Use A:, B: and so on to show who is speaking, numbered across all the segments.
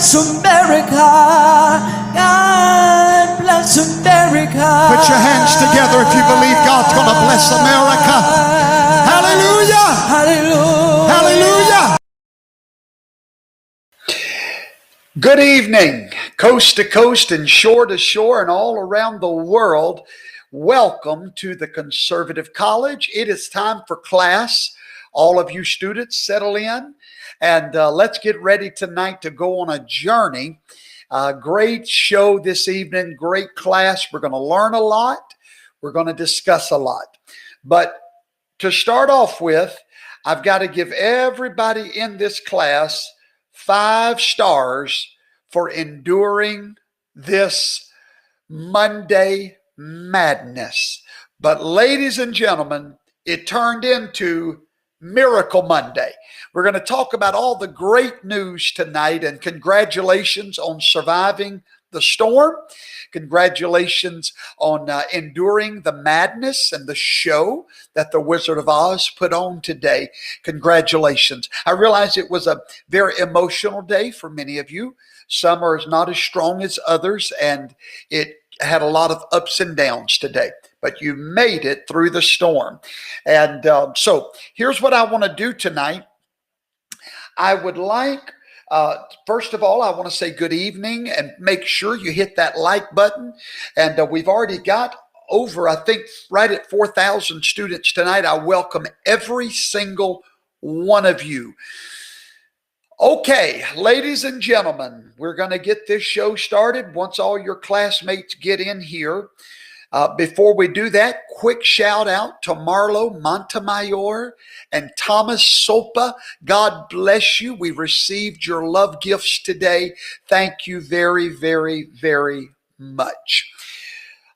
A: bless America. God bless America.
B: Put your hands together if you believe God's going to bless America. Hallelujah.
A: Hallelujah.
B: Hallelujah. Good evening, coast to coast and shore to shore and all around the world. Welcome to the Conservative College. It is time for class. All of you students, settle in and let's get ready tonight to go on a journey. Great show this evening, great class. We're going to learn a lot. We're going to discuss a lot. But to start off with, I've got to give everybody in this class 5 stars for enduring this Monday madness. But ladies and gentlemen, it turned into Miracle Monday. We're going to talk about all the great news tonight, and congratulations on surviving the storm. Congratulations on enduring the madness and the show that the Wizard of Oz put on today. Congratulations. I realize it was a very emotional day for many of you. Some are not as strong as others, and it had a lot of ups and downs today. But you made it through the storm. And so here's what I want to do tonight. I would like, first of all, I want to say good evening and make sure you hit that like button. And we've already got over, I think, right at 4,000 students tonight. I welcome every single one of you. Okay, ladies and gentlemen, we're going to get this show started once all your classmates get in here. Before we do that, quick shout out to Marlo Montemayor and Thomas Sopa. God bless you. We received your love gifts today. Thank you very, very, very much.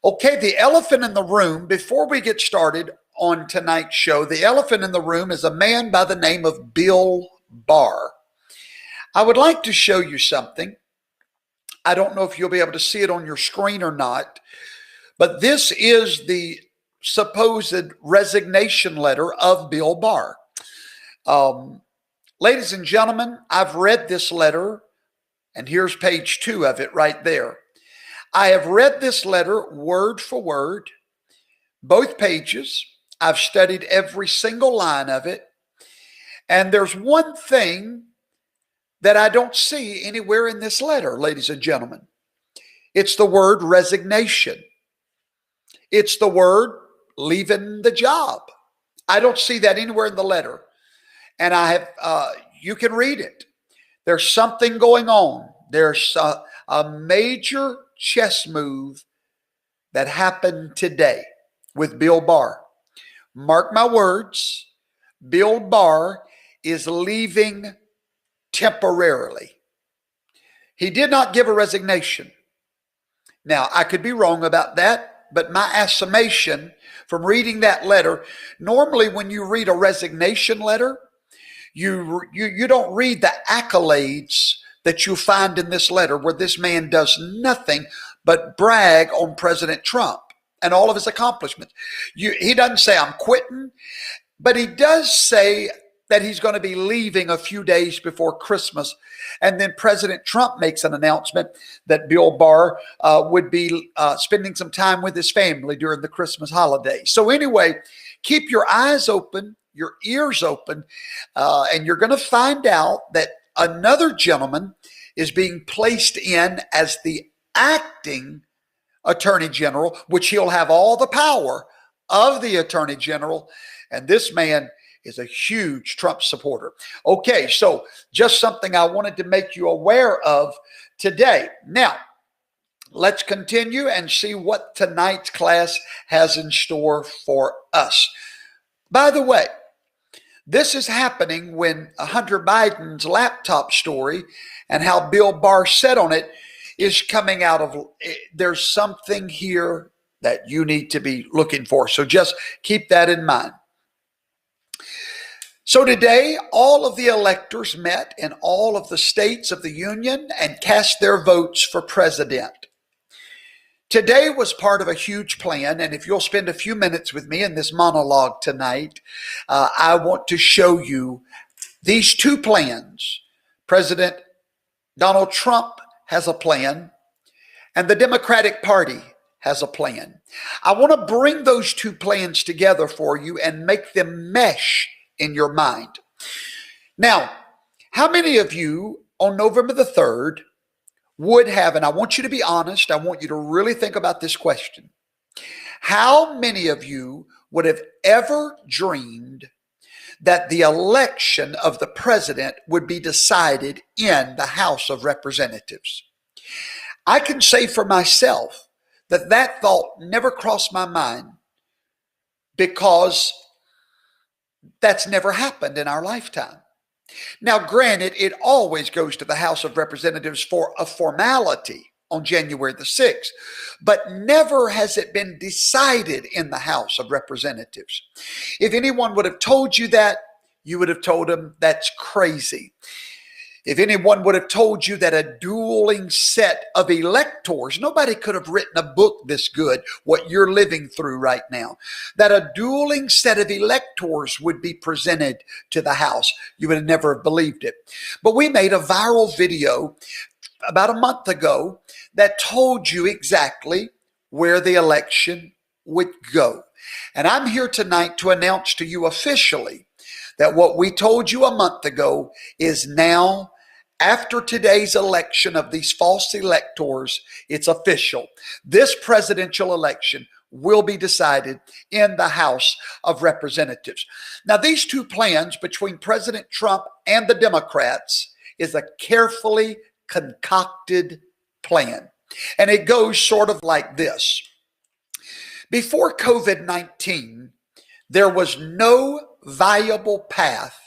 B: Okay, the elephant in the room, before we get started on tonight's show, the elephant in the room is a man by the name of Bill Barr. I would like to show you something. I don't know if you'll be able to see it on your screen or not. But this is the supposed resignation letter of Bill Barr. Ladies and gentlemen, I've read this letter, and here's page 2 of it right there. I have read this letter word for word, both pages. I've studied every single line of it. And there's one thing that I don't see anywhere in this letter, ladies and gentlemen. It's the word resignation. It's the word leaving the job. I don't see that anywhere in the letter. And I have, you can read it. There's something going on. There's a major chess move that happened today with Bill Barr. Mark my words, Bill Barr is leaving temporarily. He did not give a resignation. Now, I could be wrong about that. But my estimation from reading that letter, normally when you read a resignation letter, you don't read the accolades that you find in this letter where this man does nothing but brag on President Trump and all of his accomplishments. He doesn't say, I'm quitting, but he does say that he's going to be leaving a few days before Christmas. And then President Trump makes an announcement that Bill Barr would be spending some time with his family during the Christmas holiday. So anyway, keep your eyes open, your ears open, and you're going to find out that another gentleman is being placed in as the acting attorney general, which he'll have all the power of the attorney general. And this man is a huge Trump supporter. Okay, so just something I wanted to make you aware of today. Now, let's continue and see what tonight's class has in store for us. By the way, this is happening when Hunter Biden's laptop story and how Bill Barr said on it is coming out of, there's something here that you need to be looking for. So just keep that in mind. So today, all of the electors met in all of the states of the union and cast their votes for president. Today was part of a huge plan, and if you'll spend a few minutes with me in this monologue tonight, I want to show you these 2 plans President Donald Trump has a plan, and the Democratic Party has a plan. I want to bring those two plans together for you and make them mesh in your mind. Now, how many of you on November the 3rd would have, and I want you to be honest, I want you to really think about this question. How many of you would have ever dreamed that the election of the president would be decided in the House of Representatives? I can say for myself that that thought never crossed my mind, because that's never happened in our lifetime. Now, granted, it always goes to the House of Representatives for a formality on January the 6th, but never has it been decided in the House of Representatives. If anyone would have told you that, you would have told them that's crazy. If anyone would have told you that a dueling set of electors, nobody could have written a book this good, what you're living through right now, that a dueling set of electors would be presented to the House, you would have never believed it. But we made a viral video about a month ago that told you exactly where the election would go. And I'm here tonight to announce to you officially that what we told you a month ago is now, after today's election of these false electors, it's official. This presidential election will be decided in the House of Representatives. Now, these two plans between President Trump and the Democrats is a carefully concocted plan. And it goes sort of like this. Before COVID-19, there was no viable path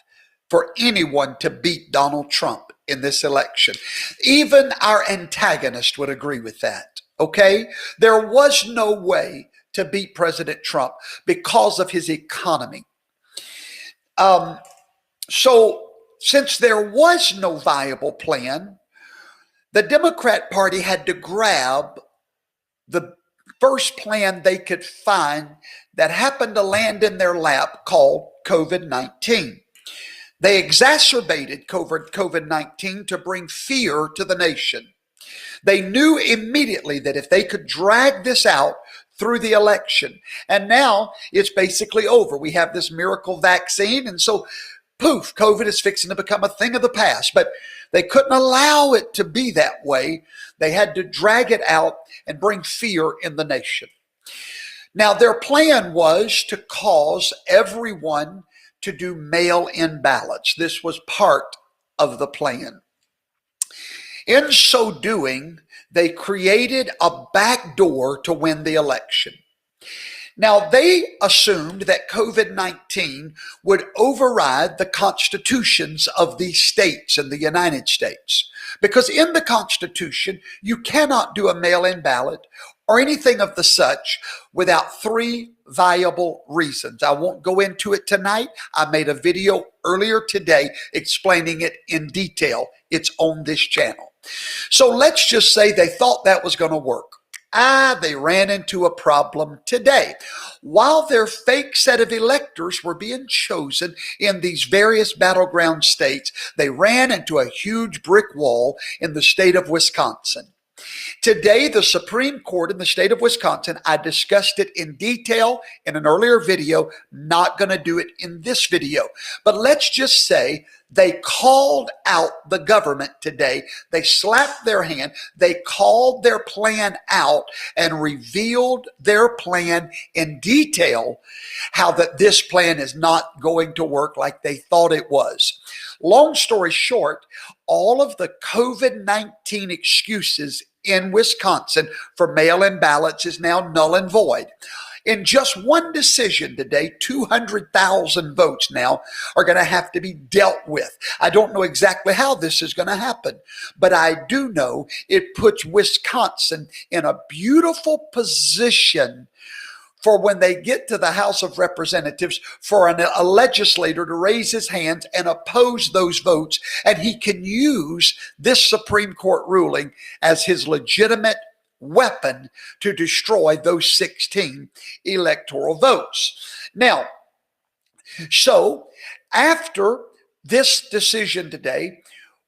B: for anyone to beat Donald Trump in this election. Even our antagonist would agree with that, okay? There was no way to beat President Trump because of his economy. So since there was no viable plan, the Democrat Party had to grab the first plan they could find that happened to land in their lap, called COVID-19. They exacerbated COVID-19 to bring fear to the nation. They knew immediately that if they could drag this out through the election, and now it's basically over. We have this miracle vaccine, and so poof, COVID is fixing to become a thing of the past. But they couldn't allow it to be that way. They had to drag it out and bring fear in the nation. Now, their plan was to cause everyone to do mail-in ballots. This was part of the plan. In so doing, they created a back door to win the election. Now, they assumed that COVID-19 would override the constitutions of these states in the United States. Because in the Constitution, you cannot do a mail-in ballot or anything of the such without three viable reasons. I won't go into it tonight. I made a video earlier today explaining it in detail. It's on this channel. So let's just say they thought that was going to work. They ran into a problem today. While their fake set of electors were being chosen in these various battleground states, they ran into a huge brick wall in the state of Wisconsin. Today, the Supreme Court in the state of Wisconsin, I discussed it in detail in an earlier video, not going to do it in this video. But let's just say they called out the government today. They slapped their hand. They called their plan out and revealed their plan in detail, how that this plan is not going to work like they thought it was. Long story short, all of the COVID-19 excuses in Wisconsin for mail-in ballots is now null and void. In just one decision today, 200,000 votes now are going to have to be dealt with. I don't know exactly how this is going to happen, but I do know it puts Wisconsin in a beautiful position for when they get to the House of Representatives for a legislator to raise his hands and oppose those votes, and he can use this Supreme Court ruling as his legitimate weapon to destroy those 16 electoral votes. Now, so after this decision today,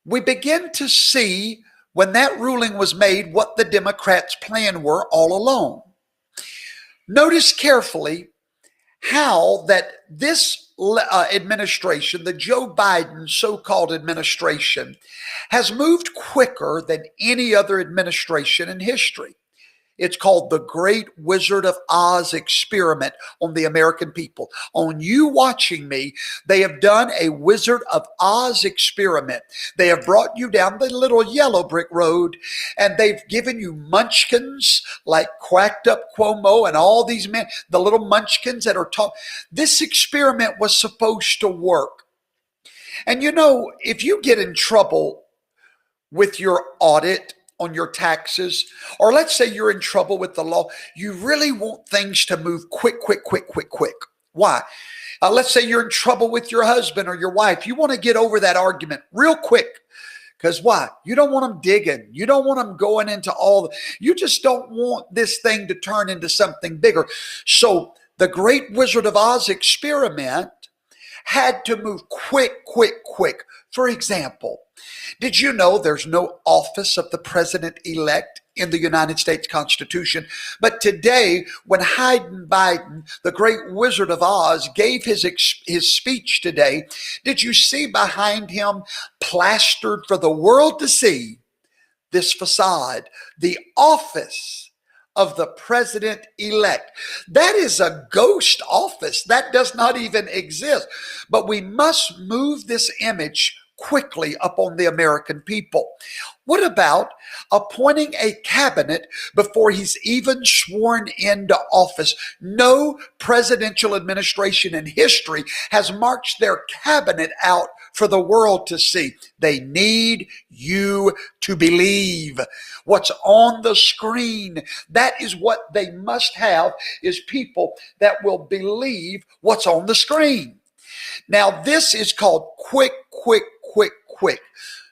B: we begin to see when that ruling was made what the Democrats' plan were all along. Notice carefully how that this administration, the Joe Biden so-called administration, has moved quicker than any other administration in history. It's called the Great Wizard of Oz experiment on the American people. On you watching me, they have done a Wizard of Oz experiment. They have brought you down the little yellow brick road, and they've given you munchkins like Quacked Up Cuomo and all these men, the little munchkins that are taught. This experiment was supposed to work. And you know, if you get in trouble with your audit on your taxes, or let's say you're in trouble with the law, you really want things to move quick. Why? Let's say you're in trouble with your husband or your wife. You want to get over that argument real quick. Because why? You don't want them digging. You don't want them going into you just don't want this thing to turn into something bigger. So the Great Wizard of Oz experiment had to move quick. For example, did you know there's no office of the president-elect in the United States Constitution? But today, when Biden, the Great Wizard of Oz, gave his speech today, did you see behind him, plastered for the world to see, this facade, the office of the president-elect? That is a ghost office. That does not even exist. But we must move this image quickly upon the American people. What about appointing a cabinet before he's even sworn into office? No presidential administration in history has marched their cabinet out for the world to see. They need you to believe what's on the screen. That is what they must have, is people that will believe what's on the screen. Now, this is called quick.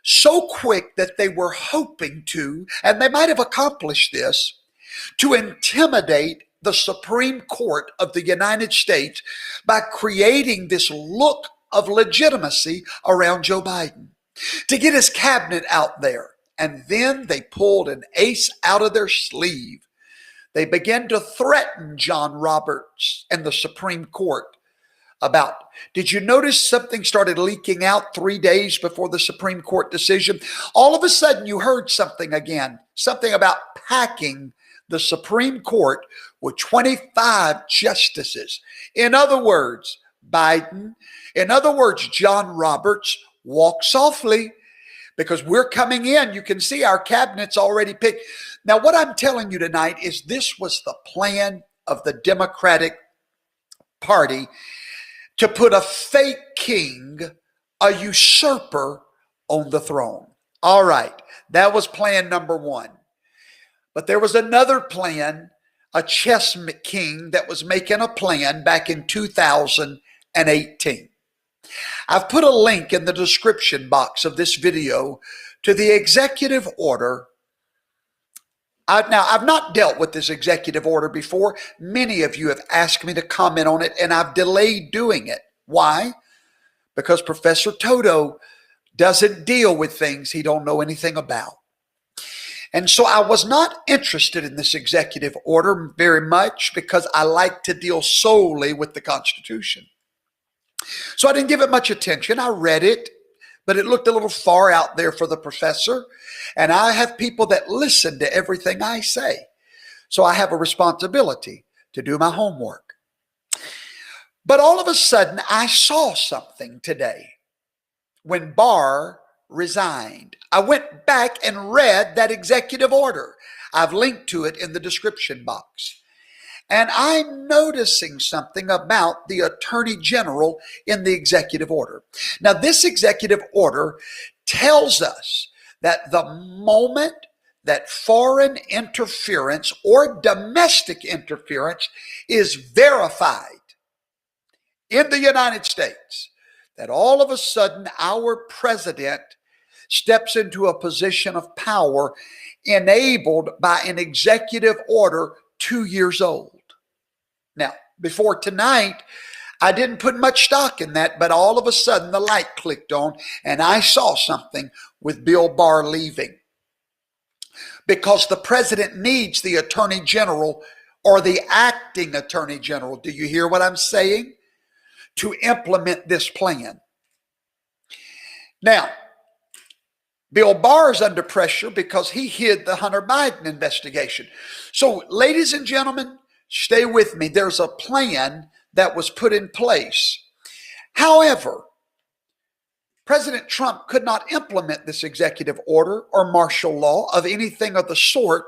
B: So quick that they were hoping to, and they might have accomplished this, to intimidate the Supreme Court of the United States by creating this look of legitimacy around Joe Biden, to get his cabinet out there. And then they pulled an ace out of their sleeve. They began to threaten John Roberts and the Supreme Court about, did you notice something started leaking out 3 days before the Supreme Court decision? All of a sudden you heard something again, something about packing the Supreme Court with 25 justices. In other words, John Roberts, walk softly, because we're coming in. You can see our cabinet's already picked. Now, what I'm telling you tonight is this was the plan of the Democratic Party to put a fake king, a usurper, on the throne. All right, that was plan number one. But there was another plan, a chess king that was making a plan back in 2018. I've put a link in the description box of this video to the executive order. Now, I've not dealt with this executive order before. Many of you have asked me to comment on it, and I've delayed doing it. Why? Because Professor Toto doesn't deal with things he don't know anything about. And so I was not interested in this executive order very much, because I like to deal solely with the Constitution. So I didn't give it much attention. I read it, but it looked a little far out there for the professor. And I have people that listen to everything I say. So I have a responsibility to do my homework. But all of a sudden, I saw something today when Barr resigned. I went back and read that executive order. I've linked to it in the description box. And I'm noticing something about the Attorney General in the executive order. Now, this executive order tells us that the moment that foreign interference or domestic interference is verified in the United States, that all of a sudden our president steps into a position of power enabled by an executive order 2 years old. Now, before tonight, I didn't put much stock in that, but all of a sudden the light clicked on and I saw something with Bill Barr leaving. Because the president needs the attorney general or the acting attorney general. Do you hear what I'm saying? To implement this plan. Now, Bill Barr is under pressure because he hid the Hunter Biden investigation. So, ladies and gentlemen, stay with me. There's a plan that was put in place. However, President Trump could not implement this executive order or martial law of anything of the sort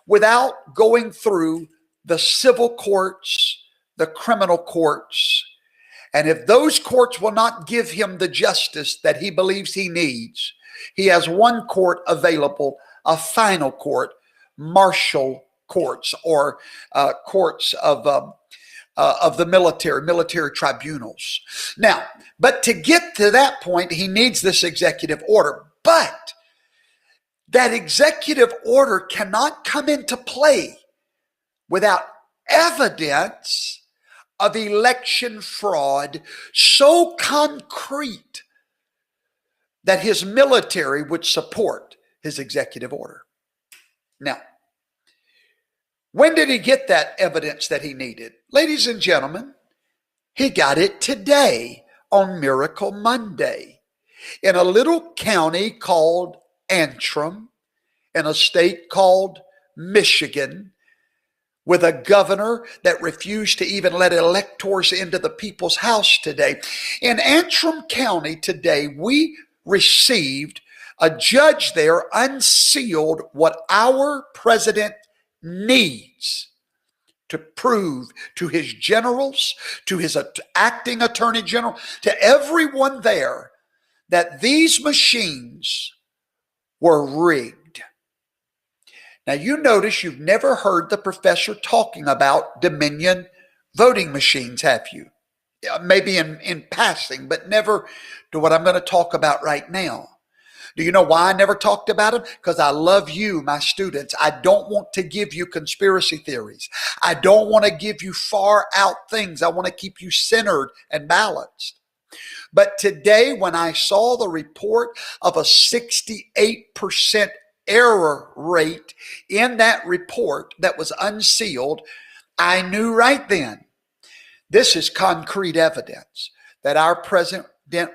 B: without going through the civil courts, the criminal courts. And if those courts will not give him the justice that he believes he needs, he has one court available, a final court, martial courts, or courts of the military tribunals. Now, but to get to that point, he needs this executive order. But that executive order cannot come into play without evidence of election fraud so concrete that his military would support his executive order. Now, when did he get that evidence that he needed? Ladies and gentlemen, he got it today on Miracle Monday in a little county called Antrim in a state called Michigan, with a governor that refused to even let electors into the people's house today. In Antrim County today, we received a judge there unsealed what our president needs to prove to his generals, to his acting attorney general, to everyone there that these machines were rigged. Now, you notice you've never heard the professor talking about Dominion voting machines, have you? Maybe in passing, but never to what I'm going to talk about right now. Do you know why I never talked about them? Because I love you, my students. I don't want to give you conspiracy theories. I don't want to give you far out things. I want to keep you centered and balanced. But today, when I saw the report of a 68% error rate in that report that was unsealed, I knew right then, this is concrete evidence that our president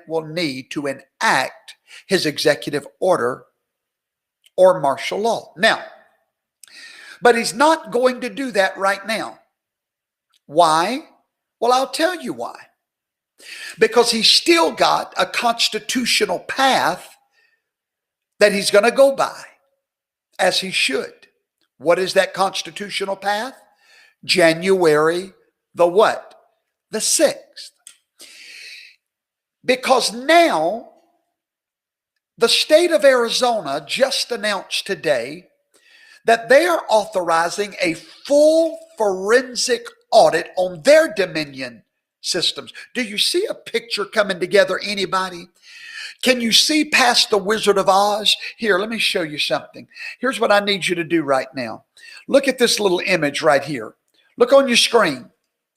B: will need to enact his executive order or martial law. Now, but he's not going to do that right now. Why? Well, I'll tell you why. Because he's still got a constitutional path that he's going to go by, as he should. What is that constitutional path? January the what? The 6th. Because now the state of Arizona just announced today that they are authorizing a full forensic audit on their Dominion systems. Do you see a picture coming together, anybody? Can you see past the Wizard of Oz? Here, let me show you something. Here's what I need you to do right now. Look at this little image right here. Look on your screen.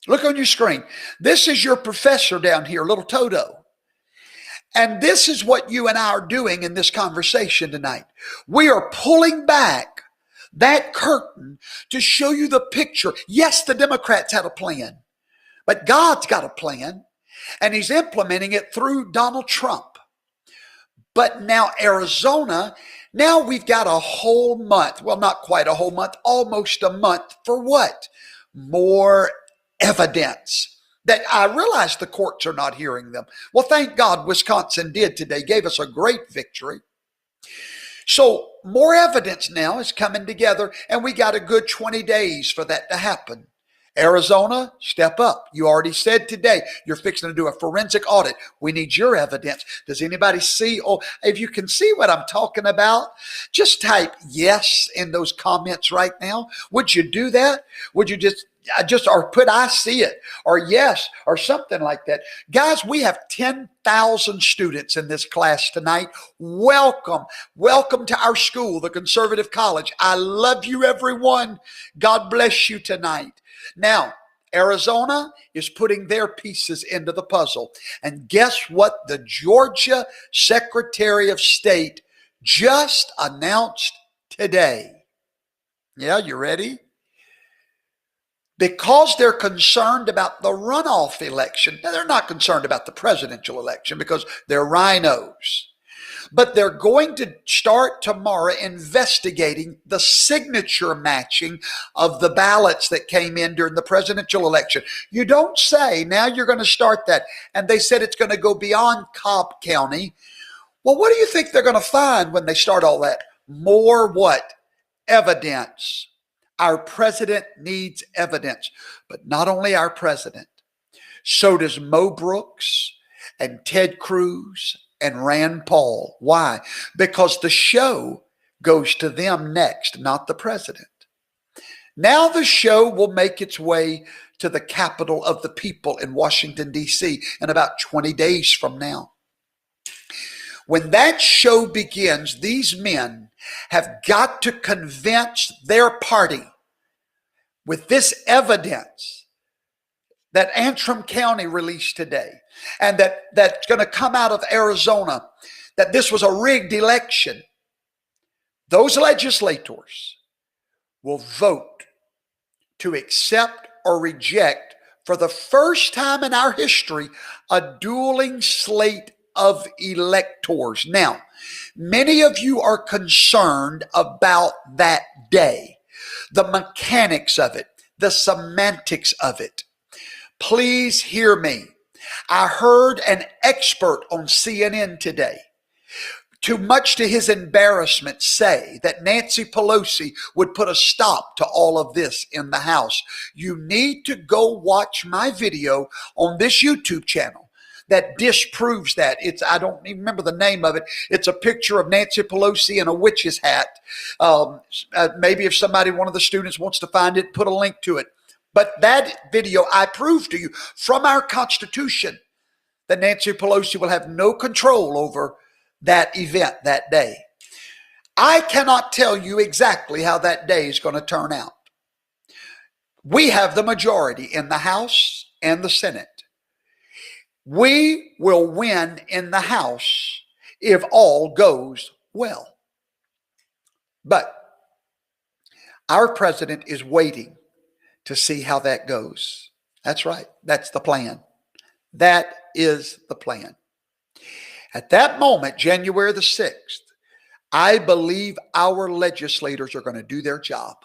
B: Look on your screen. This is your professor down here, little Toto. And this is what you and I are doing in this conversation tonight. We are pulling back that curtain to show you the picture. Yes, the Democrats had a plan, but God's got a plan, and he's implementing it through Donald Trump. But now Arizona, now we've got a whole month. Well, not quite a whole month, almost a month for what? More evidence. That I realize the courts are not hearing them. Well, thank God Wisconsin did today, gave us a great victory. So more evidence now is coming together, and we got a good 20 days for that to happen. Arizona, step up. You already said today you're fixing to do a forensic audit. We need your evidence. Does anybody see? Oh, if you can see what I'm talking about, just type yes in those comments right now. Would you do that? Would you just or put I see it or yes or something like that? Guys, we have 10,000 students in this class tonight. Welcome. Welcome to our school, the Conservative College. I love you, everyone. God bless you tonight. Now, Arizona is putting their pieces into the puzzle. And guess what the Georgia Secretary of State just announced today? Yeah, you ready? Because they're concerned about the runoff election. Now, they're not concerned about the presidential election because they're rhinos. But they're going to start tomorrow investigating the signature matching of the ballots that came in during the presidential election. You don't say, now you're going to start that. And they said it's going to go beyond Cobb County. Well, what do you think they're going to find when they start all that? More what? Evidence. Our president needs evidence. But not only our president, so does Mo Brooks and Ted Cruz and Rand Paul. Why? Because the show goes to them next, not the president. Now the show will make its way to the capital of the people in Washington, D.C. in about 20 days from now. When that show begins, these men have got to convince their party with this evidence that Antrim County released today, and that's going to come out of Arizona, that this was a rigged election. Those legislators will vote to accept or reject, for the first time in our history, a dueling slate of electors. Now, many of you are concerned about that day, the mechanics of it, the semantics of it. Please hear me. I heard an expert on CNN today, too much to his embarrassment, say that Nancy Pelosi would put a stop to all of this in the House. You need to go watch my video on this YouTube channel that disproves that. I don't even remember the name of it. It's a picture of Nancy Pelosi in a witch's hat. Maybe if one of the students wants to find it, put a link to it. But that video, I prove to you from our Constitution that Nancy Pelosi will have no control over that event that day. I cannot tell you exactly how that day is going to turn out. We have the majority in the House and the Senate. We will win in the House if all goes well. But our president is waiting to see how that goes. That's right. That's the plan. That is the plan. At that moment, January the 6th, I believe our legislators are going to do their job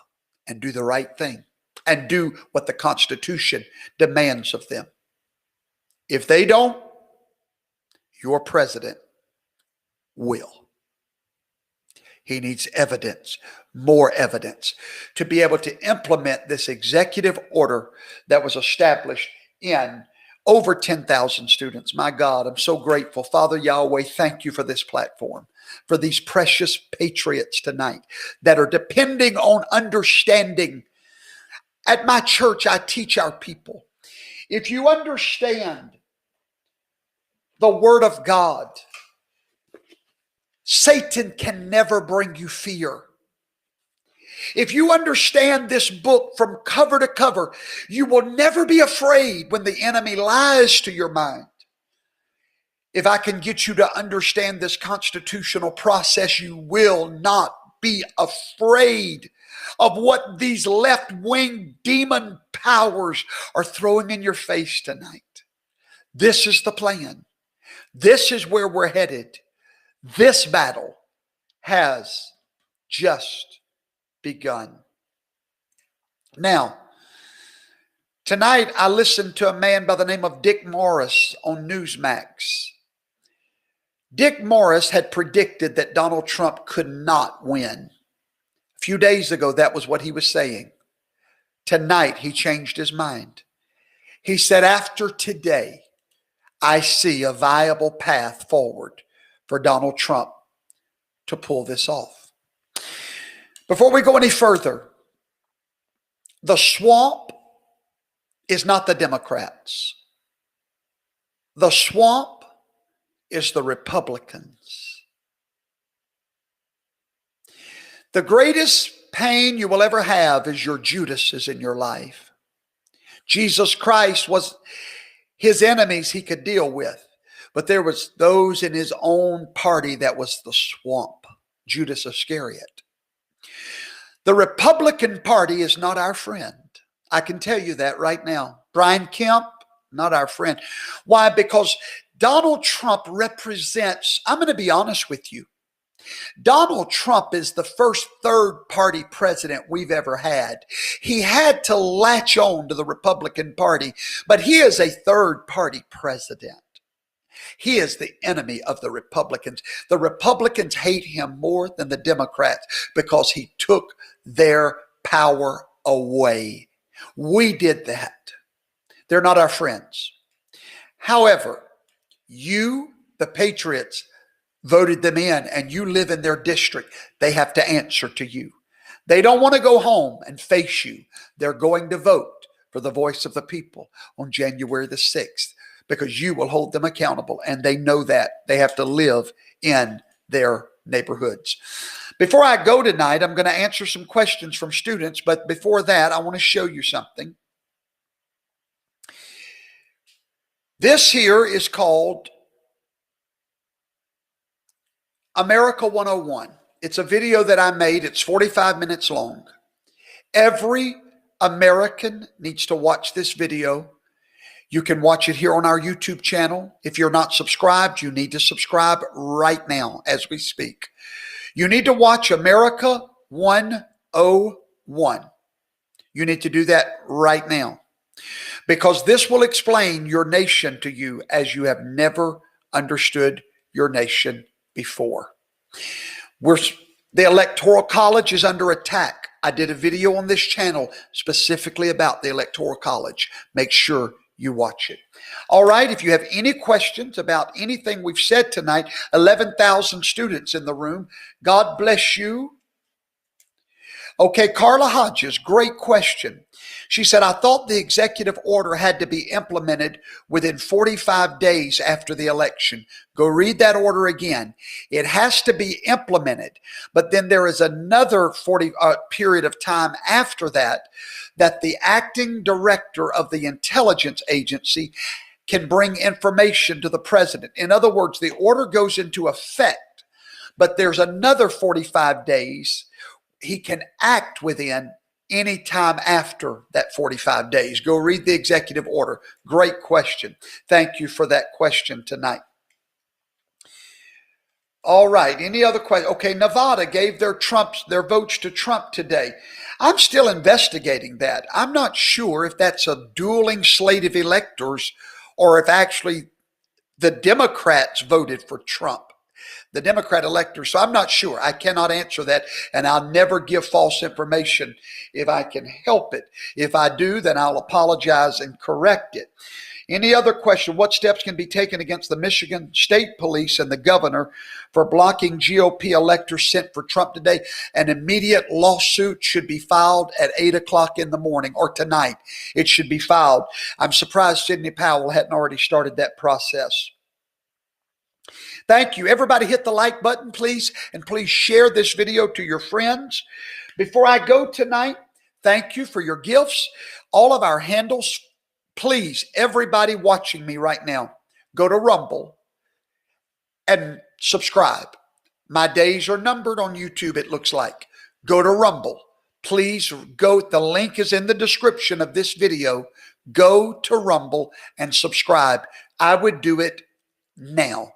B: and do the right thing and do what the Constitution demands of them. If they don't, your president will. He needs evidence, more evidence, to be able to implement this executive order that was established in over 10,000 students. My God, I'm so grateful. Father Yahweh, thank you for this platform, for these precious patriots tonight that are depending on understanding. At my church, I teach our people, if you understand the Word of God, Satan can never bring you fear. If you understand this book from cover to cover, you will never be afraid when the enemy lies to your mind. If I can get you to understand this constitutional process, you will not be afraid of what these left-wing demon powers are throwing in your face tonight. This is the plan. This is where we're headed. This battle has just begun. Now, tonight I listened to a man by the name of Dick Morris on Newsmax. Dick Morris had predicted that Donald Trump could not win. A few days ago, that was what he was saying. Tonight, he changed his mind. He said, after today, I see a viable path forward for Donald Trump to pull this off. Before we go any further, the swamp is not the Democrats. The swamp is the Republicans. The greatest pain you will ever have is your Judases in your life. Jesus Christ was his enemies he could deal with. But there was those in his own party that was the swamp, Judas Iscariot. The Republican Party is not our friend. I can tell you that right now. Brian Kemp, not our friend. Why? Because Donald Trump represents, I'm going to be honest with you, Donald Trump is the first third-party president we've ever had. He had to latch on to the Republican Party, but he is a third-party president. He is the enemy of the Republicans. The Republicans hate him more than the Democrats because he took their power away. We did that. They're not our friends. However, you, the patriots, voted them in and you live in their district. They have to answer to you. They don't want to go home and face you. They're going to vote for the voice of the people on January the 6th because you will hold them accountable, and they know that. They have to live in their neighborhoods. Before I go tonight, I'm going to answer some questions from students, but before that, I want to show you something. This here is called America 101. It's a video that I made. It's 45 minutes long. Every American needs to watch this video. You can watch it here on our YouTube channel. If you're not subscribed, you need to subscribe right now as we speak. You need to watch America 101. You need to do that right now, because this will explain your nation to you as you have never understood your nation before. The Electoral College is under attack. I did a video on this channel specifically about the Electoral College. Make sure you watch it. All right, if you have any questions about anything we've said tonight, 11,000 students in the room. God bless you. Okay, Carla Hodges, great question. She said, I thought the executive order had to be implemented within 45 days after the election. Go read that order again. It has to be implemented, but then there is another period of time after that the acting director of the intelligence agency can bring information to the president. In other words, the order goes into effect, but there's another 45 days he can act within any time after that 45 days. Go read the executive order. Great question. Thank you for that question tonight. All right. Any other questions? Okay. Nevada gave their votes to Trump today. I'm still investigating that. I'm not sure if that's a dueling slate of electors or if actually the Democrats voted for Trump, the Democrat electors. So I'm not sure. I cannot answer that, and I'll never give false information if I can help it. If I do, then I'll apologize and correct it. Any other question? What steps can be taken against the Michigan State Police and the governor for blocking GOP electors sent for Trump today? An immediate lawsuit should be filed at 8 o'clock in the morning, or tonight. It should be filed. I'm surprised Sidney Powell hadn't already started that process. Thank you. Everybody hit the like button, please, and please share this video to your friends. Before I go tonight, thank you for your gifts. All of our handles. Please, everybody watching me right now, go to Rumble and subscribe. My days are numbered on YouTube, it looks like. Go to Rumble. Please go. The link is in the description of this video. Go to Rumble and subscribe. I would do it now,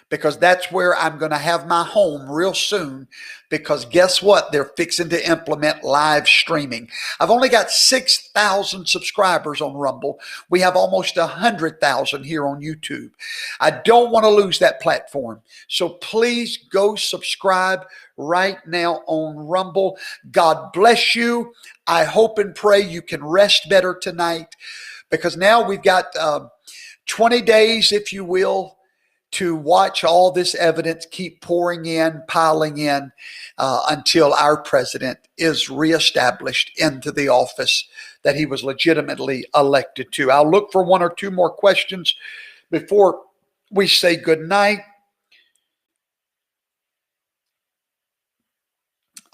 B: because that's where I'm going to have my home real soon, because guess what? They're fixing to implement live streaming. I've only got 6,000 subscribers on Rumble. We have almost 100,000 here on YouTube. I don't want to lose that platform. So please go subscribe right now on Rumble. God bless you. I hope and pray you can rest better tonight, because now we've got 20 days, if you will, to watch all this evidence keep pouring in, piling in, until our president is reestablished into the office that he was legitimately elected to. I'll look for one or two more questions before we say good night.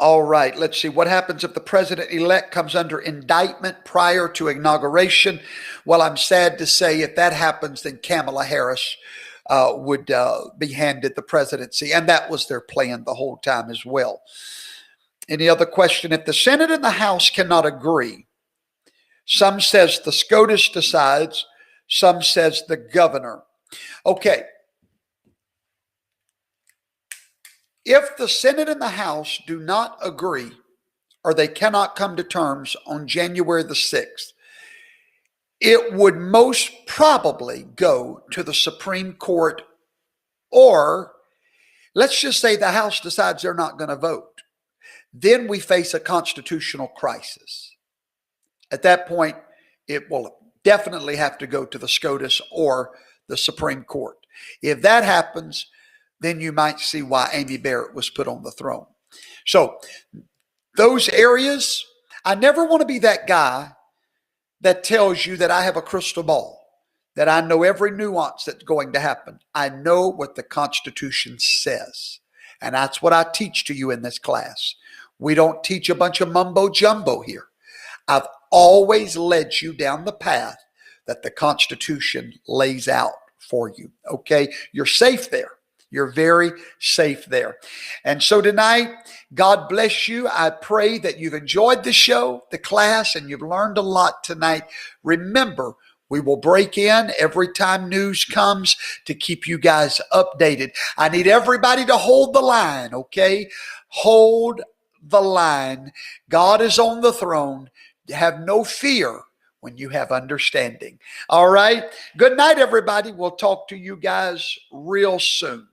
B: All right, let's see. What happens if the president-elect comes under indictment prior to inauguration? Well, I'm sad to say if that happens, then Kamala Harris would be handed the presidency. And that was their plan the whole time as well. Any other question? If the Senate and the House cannot agree, some says the SCOTUS decides, some says the governor. Okay. If the Senate and the House do not agree, or they cannot come to terms on January the 6th, it would most probably go to the Supreme Court, or let's just say the House decides they're not going to vote. Then we face a constitutional crisis. At that point, it will definitely have to go to the SCOTUS or the Supreme Court. If that happens, then you might see why Amy Barrett was put on the throne. So those areas, I never want to be that guy that tells you that I have a crystal ball, that I know every nuance that's going to happen. I know what the Constitution says. And that's what I teach to you in this class. We don't teach a bunch of mumbo jumbo here. I've always led you down the path that the Constitution lays out for you. Okay? You're safe there. You're very safe there. And so tonight, God bless you. I pray that you've enjoyed the show, the class, and you've learned a lot tonight. Remember, we will break in every time news comes to keep you guys updated. I need everybody to hold the line, okay? Hold the line. God is on the throne. Have no fear when you have understanding. All right? Good night, everybody. We'll talk to you guys real soon.